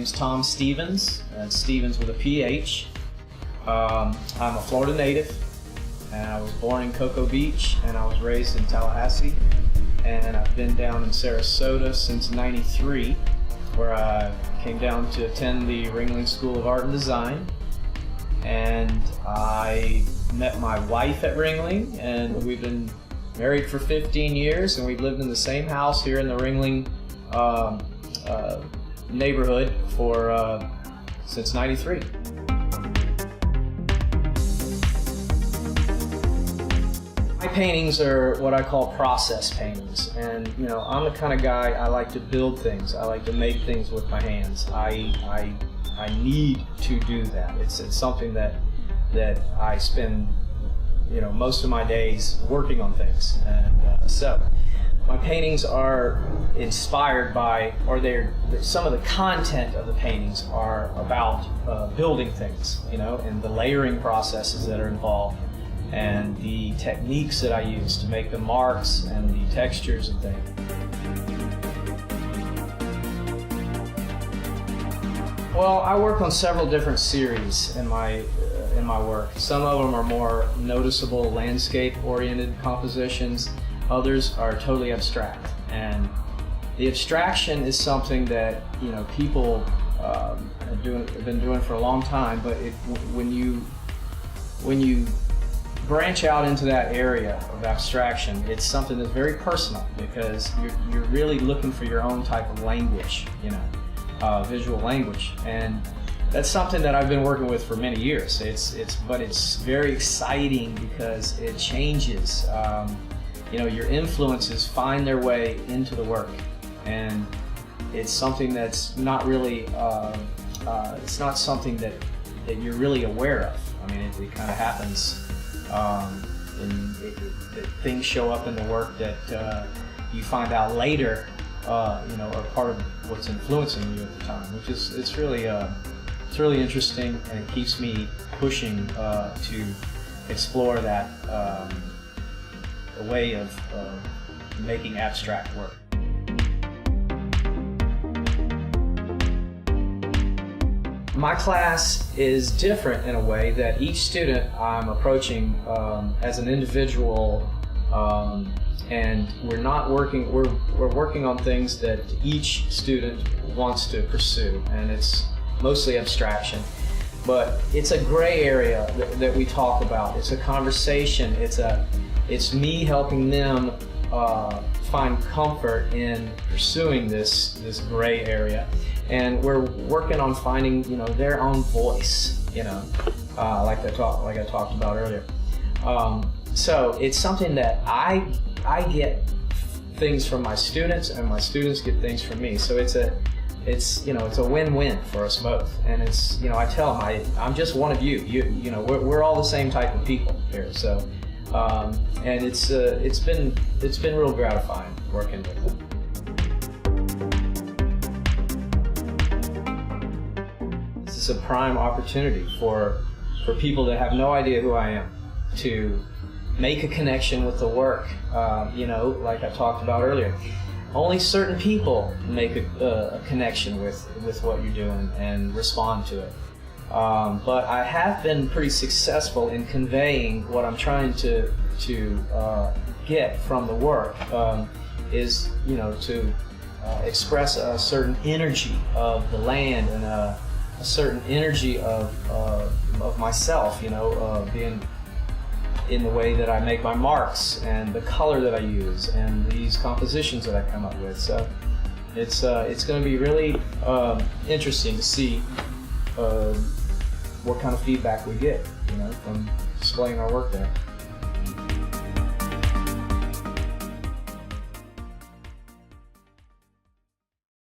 name's Tom Stevens. That's Stevens with a PH. I'm a Florida native, and I was born in Cocoa Beach, and I was raised in Tallahassee. And I've been down in Sarasota since '93, where I came down to attend the Ringling School of Art and Design. And I met my wife at Ringling, and we've been married for 15 years, and we've lived in the same house here in the Ringling neighborhood since '93. My paintings are what I call process paintings, and I'm the kind of guy, I like to build things. I like to make things with my hands. I need to do that. It's something that I spend most of my days working on things, and so my paintings are inspired by, or some of the content of the paintings are about building things, and the layering processes that are involved, and the techniques that I use to make the marks and the textures and things. Well, I work on several different series in my work. Some of them are more noticeable landscape-oriented compositions. Others are totally abstract. And the abstraction is something that people have been doing for a long time. But when you branch out into that area of abstraction, it's something that's very personal, because you're really looking for your own type of language, visual language, and that's something that I've been working with for many years. But it's very exciting because it changes. Your influences find their way into the work, and it's something that's not really. It's not something that you're really aware of. I mean, it kind of happens. And things show up in the work that you find out later, are part of what's influencing you at the time, which is it's really interesting, and it keeps me pushing to explore that way of making abstract work. My class is different in a way that each student I'm approaching as an individual, and we're working on things that each student wants to pursue, and it's mostly abstraction. But it's a gray area that we talk about. It's a conversation. It's me helping them find comfort in pursuing this gray area. And we're working on finding, their own voice, like I talked about earlier. So it's something that I get things from my students, and my students get things from me. So it's a win-win for us both. And I tell them I'm just one of you. We're all the same type of people here. So and it's been real gratifying working with them. It's a prime opportunity for people that have no idea who I am to make a connection with the work. Like I talked about earlier, only certain people make a connection with what you're doing and respond to it. But I have been pretty successful in conveying what I'm trying to get from the work, is to express a certain energy of the land, and a certain energy of myself, being in the way that I make my marks, and the color that I use, and these compositions that I come up with. So it's going to be really interesting to see what kind of feedback we get, from displaying our work there.